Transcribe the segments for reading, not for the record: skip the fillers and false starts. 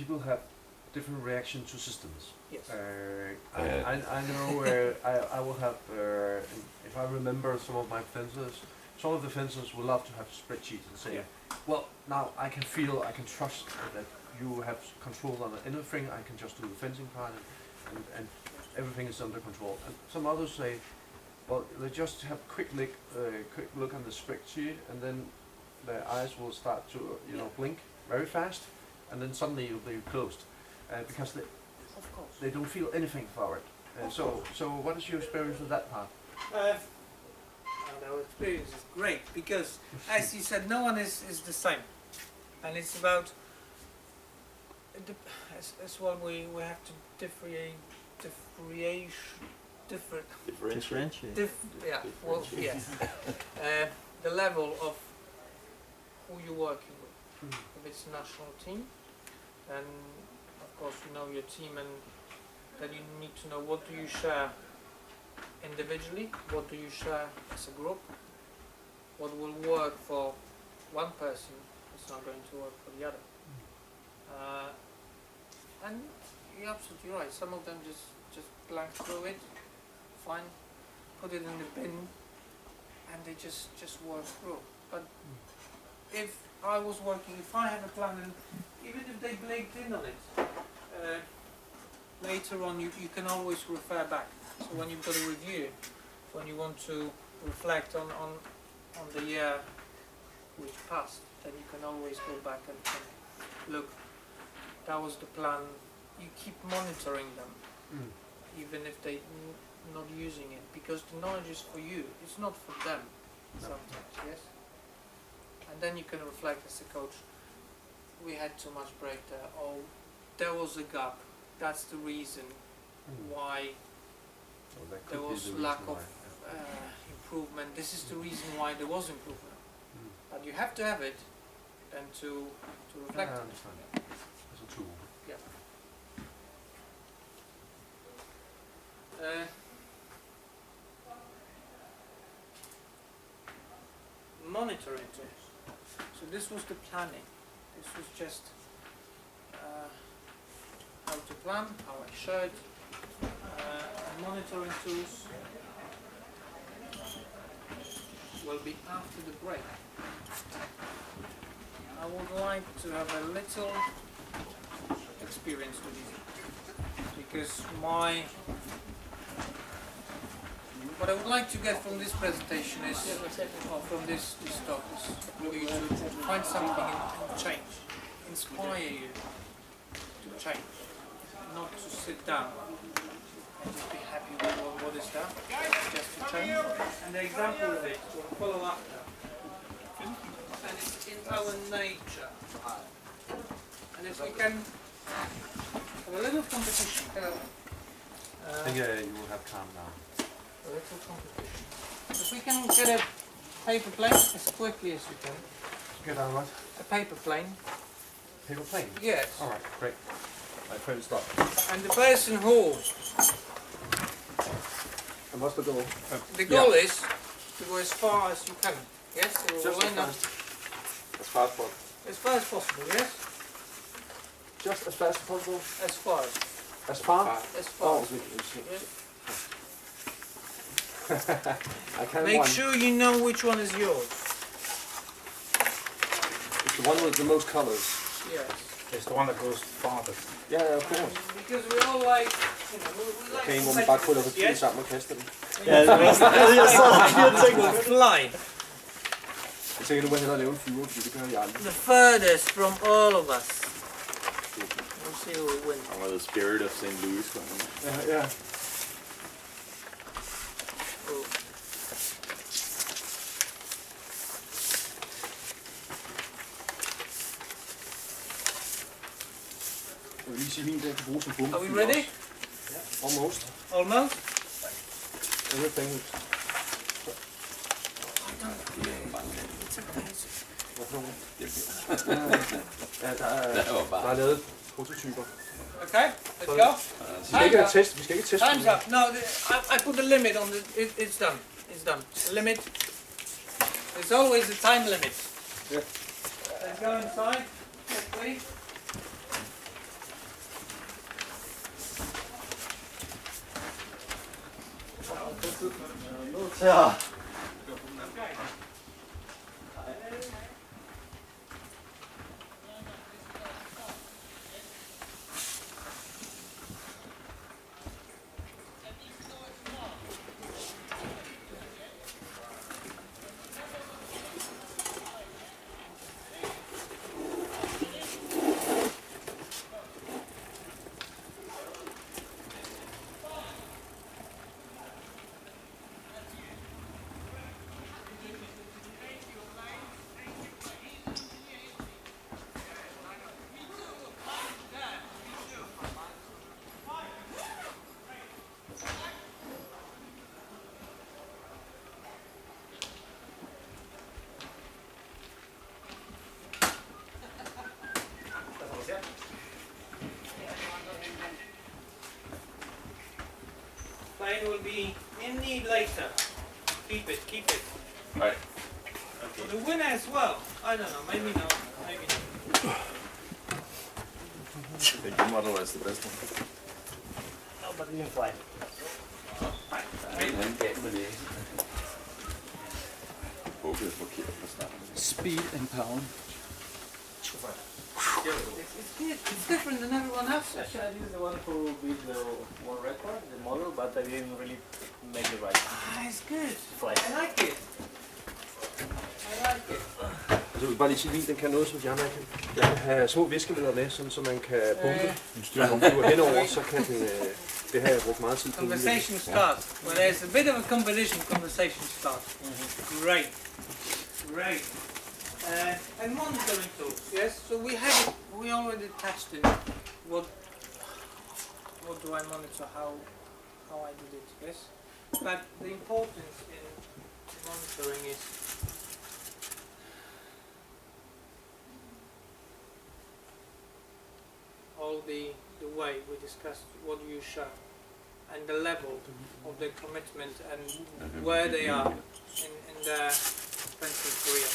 people have different reaction to systems. Yes. I know I will have, if I remember some of my fencers, some of the fencers will love to have spreadsheets and say, well, now I can feel, I can trust that you have control on anything, I can just do the fencing part and everything is under control. And some others say, well, they just have quick look on the spreadsheet and then their eyes will start to, blink very fast and then suddenly you'll be closed. Because they don't feel anything for it. So what is your experience with that part? Our experience is great because, as you said, no one is the same, and it's about as well. We have to differentiate. The level of who you're working with. If it's a national team, then of course you know your team, and then you need to know what do you share individually, what do you share as a group, what will work for one person is not going to work for the other. And you're absolutely right, some of them just blank through it, fine, put it in the bin, and they just work through. But if I was working, if I had a plan, and even if they blinked in on it, later on you can always refer back. So when you've got a review, when you want to reflect on the year which passed, then you can always go back and look, that was the plan. You keep monitoring them, even if they're not using it, because the knowledge is for you, it's not for them sometimes, yes? And then you can reflect as a coach, we had too much break there, or there was a gap, that's the reason why there was lack of improvement, this is the reason why there was improvement. But you have to have it and to reflect on it. Understand. As a tool. Yeah. Monitoring tools. So this was the planning. This was just how to plan, how I showed. Monitoring tools will be after the break. I would like to have a little experience with it, because what I would like to get from this presentation is, or from this talk, is for you to find something and change, inspire you to change, not to sit down and just be happy with what is done, just to change. And the example of it will follow after. And it's in our nature. And if we can have a little competition, I think you will have calm down. a little competition. If we can get a paper plane as quickly as we can. Get on what? A paper plane. Paper plane? Yes. Alright, great. My phone stopped. And the person who... And what's the goal? The goal is to go as far as you can. Yes? So we'll Just line up as far as possible. as far as possible, yes? Just as fast as possible? As far. As far? As far. Oh, Yes. I can't Make one. sure you know which one is yours. It's the one with the most colors. Yes. It's the one that goes farthest. Yeah, of course. Because we all like, we like Okay, hvor man bare krydder papir yes? sammen og kaster den. Ja, jeg så fire ting. Will fly. Jeg tænker, du må hellere lave en flyver, fordi det gør jeg aldrig. The furthest from all of us. We'll see who will win. I'm the spirit of St. Louis. Ja, ja. Oh. Jeg vil lige sige, at min den kan bruges som bombe. Are we ready? Almost. Almost? Everything. Ja, der er lavet prototyper. Okay, let's go. Vi skal ikke teste. Vi skal ikke teste. Time's up. No, I put a limit on the. It's done. It's done. The limit. There's always a time limit. Yeah. Let's go inside quickly. Ja. Plane will be in need later. Keep it, keep it. Right. For the winner as well. I don't know, maybe not, maybe not. Vilken var då det bästa? No, but you can fly. Håber jeg forkert på starten. Speed and power. It's good, it's different than everyone else's. Actually, I is the one who beat the world record, the model, but I didn't really make it right. Ah, it's good. Fly. I like it. I like it. Altså, jeg vil bare lige sige, at den kan noget, som de andre kan. Jeg kan have små viskemidler med, sådan, så man kan pumpe. Når man flyver henover, så kan den, det har jeg brugt meget tid på. Conversation starts. When there's a bit of a competition, conversation starts. Great. Great. And monitoring tools, yes? So we have it, we already touched it. What do I monitor, how I did it, yes? But the importance in monitoring is all the way we discussed what you show and the level of the commitment and where they are in their fencing career.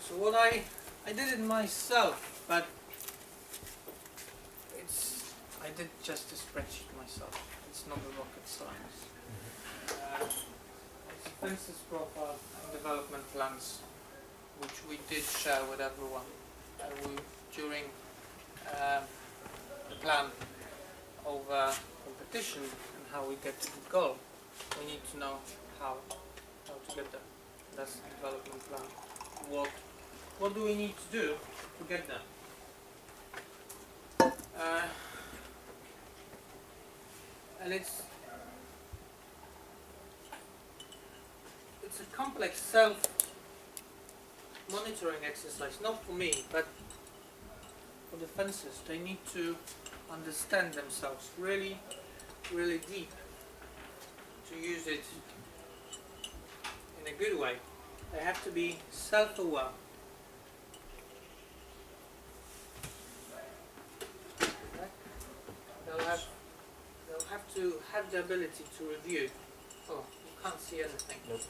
So what I did it myself, but I did just a spreadsheet myself. It's not a rocket science. It's fences profile and development plans, which we did share with everyone. During the plan over competition and how we get to the goal, we need to know how to get there. That's the development plan. What do we need to do to get there? And it's a complex self-monitoring exercise, not for me, but for the fencers. They need to understand themselves really, really deep to use it in a good way. They have to be self-aware. They'll have to have the ability to review. Oh, you can't see anything. Nope.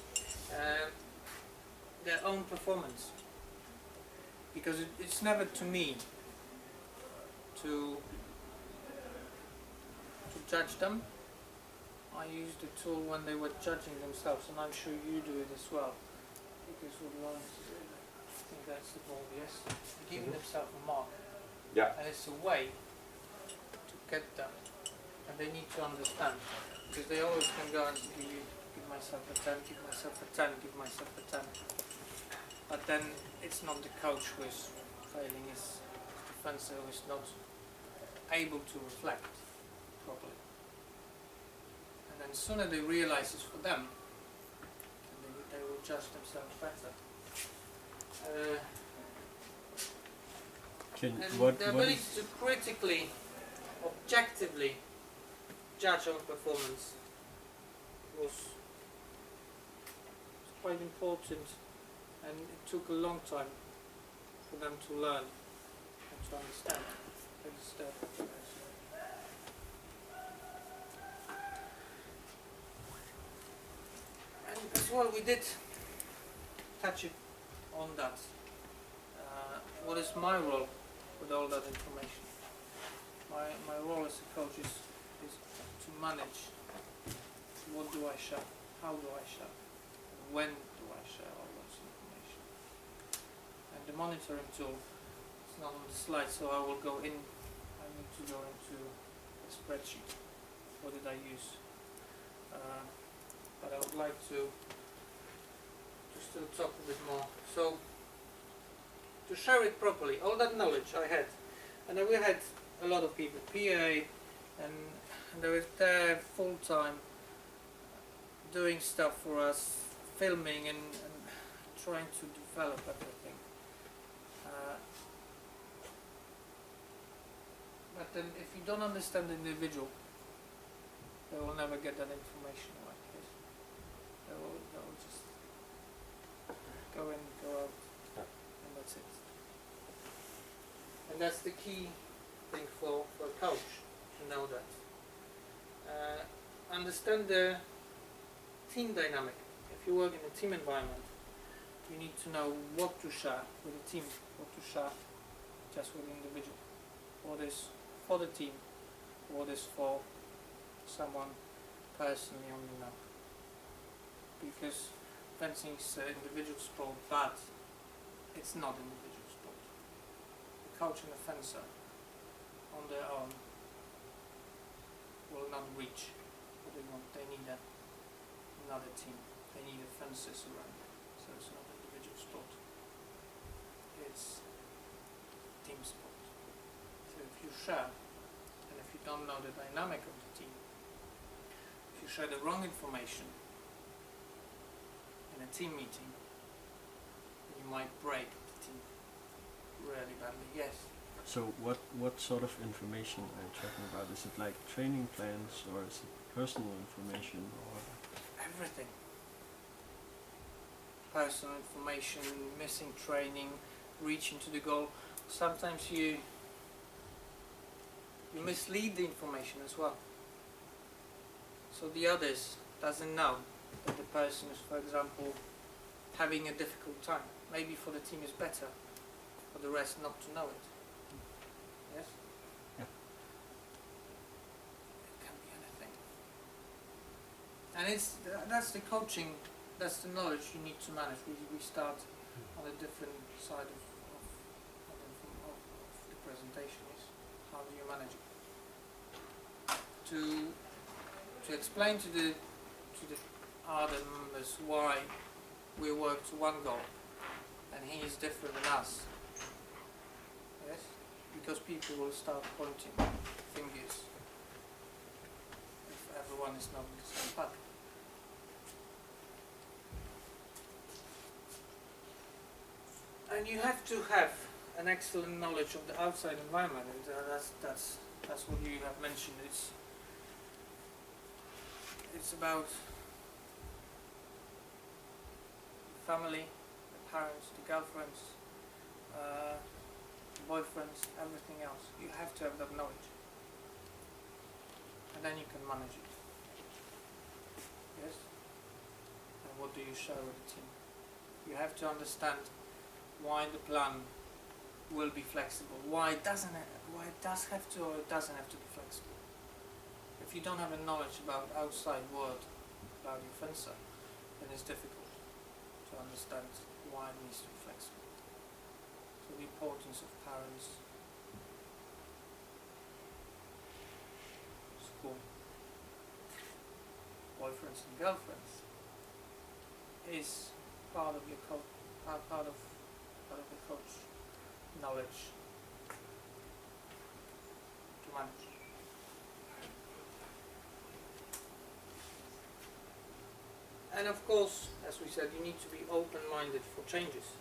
Their own performance, because it's never to me to judge them. I used the tool when they were judging themselves, and I'm sure you do it as well. Because we're I think that's the ball, yes. Giving themselves a mark. Yeah. And it's a way to get them. And they need to understand. Because they always can go and give myself a 10, give myself a 10, give myself a 10. But then it's not the coach who is failing, it's the fencer who is not able to reflect properly. And then sooner they realize it's for them, and they will judge themselves better. And the ability to critically, objectively judge on performance was quite important, and it took a long time for them to learn and to understand. And as well, we did touch it on that. What is my role with all that information? My role as a coach is to manage what do I share, how do I share, and when do I share all those information. And the monitoring tool, it's not on the slide, so I will go in, I need to go into a spreadsheet. What did I use? But I would like to still talk a bit more. So, to share it properly, all that knowledge I had, and then we had a lot of people, PA, and they were there full time, doing stuff for us, filming and trying to develop everything. But then if you don't understand the individual, they will never get that information like this. They will just go in, go out, and that's it. And that's the key thing for a coach, to know that. Understand the team dynamic. If you work in a team environment, you need to know what to share with the team, what to share just with the individual. What is for the team, what is for someone personally only now. Because fencing is an individual sport, but it's not an individual sport. The coach and the fencer on their own will not reach what they want. They need another team. They need a fences around it. So it's not an individual sport. It's team sport. So if you share, and if you don't know the dynamic of the team, if you share the wrong information in a team meeting, you might break the team really badly. Yes. So what sort of information are you talking about? Is it like training plans, or is it personal information, or Everything. Personal information, missing training, reaching to the goal. Sometimes you mislead the information as well. So the others doesn't know that the person is, for example, having a difficult time. Maybe for the team is better, for the rest not to know it. Yes? Yeah. It can be anything. And that's the coaching, that's the knowledge you need to manage. We start on a different side of the presentation is how do you manage it? To explain to the other members why we work to one goal and he is different than us. Yes? Because people will start pointing fingers if everyone is not on the same path. And you have to have an excellent knowledge of the outside environment, and that's what you have mentioned. It's about the family, the parents, the girlfriends, the boyfriends, everything else. You have to have that knowledge, and then you can manage it. Yes. And what do you share with the team? You have to understand why the plan will be flexible, why it does have to or it doesn't have to be flexible. If you don't have a knowledge about outside world, about your fencer, then it's difficult to understand why it needs to be flexible. So the importance of parents, school, boyfriends and girlfriends is part of your part of the coach knowledge to manage. And of course, as we said, you need to be open-minded for changes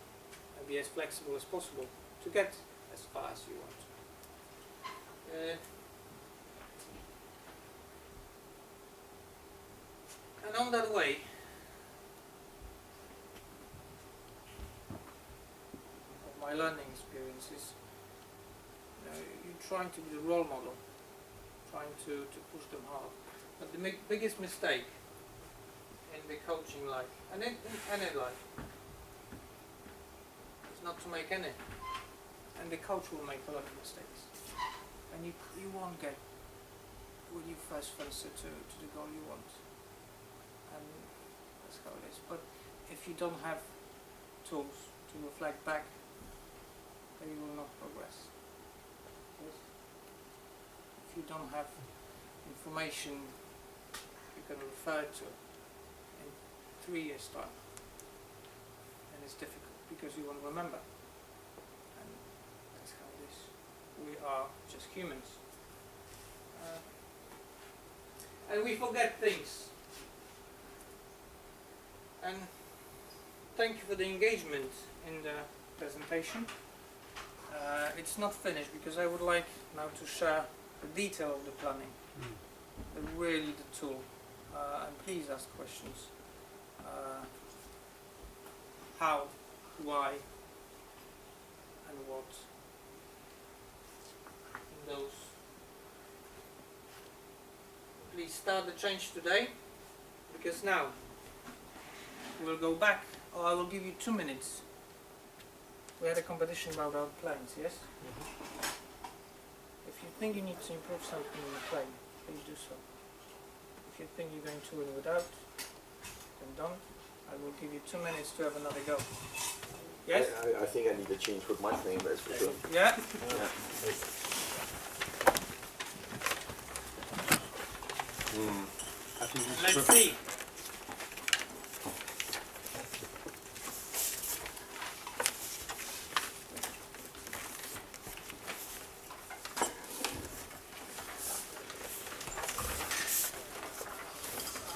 and be as flexible as possible to get as far as you want. And on that way, my learning experiences, you're trying to be the role model, trying to push them hard. But the biggest mistake in the coaching life, and in any life, is not to make any. And the coach will make a lot of mistakes. And you won't get with your first fencer to the goal you want. and that's how it is. But if you don't have tools to reflect back, then you will not progress. Yes? If you don't have information you can refer to in 3 years' time, then it's difficult because you won't remember. And that's how it is. We are just humans. And we forget things. And thank you for the engagement in the presentation. It's not finished because I would like now to share the detail of the planning, really the tool. And please ask questions. How, why, and what. In those. Please start the change today, because now we'll go back, or I will give you 2 minutes. We had a competition about our plans, yes? If you think you need to improve something in the plane, please do so. If you think you're going to win without, then don't. I will give you 2 minutes to have another go. Yes? I think I need to change with my name, that's for sure. Yeah? I think this Let's trip- see.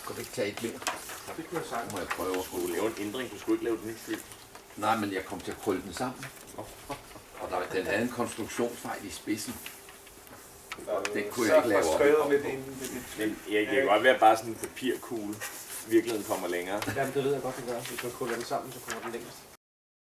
Kan du ikke tage et mere? Det kunne jeg sagt. Må jeg prøve at Du skulle lave en ændring, du skulle ikke lave et nyt fly. Nej, men jeg kom til at krølle den sammen. Og den havde en konstruktionsfejl i spidsen. Den kunne jeg ikke lave op. Men Erik, det kan godt være bare sådan en papirkugle. Virkeligheden kommer længere. Jamen det ved jeg godt, det gør. Hvis man krøller den sammen, så kommer den længst.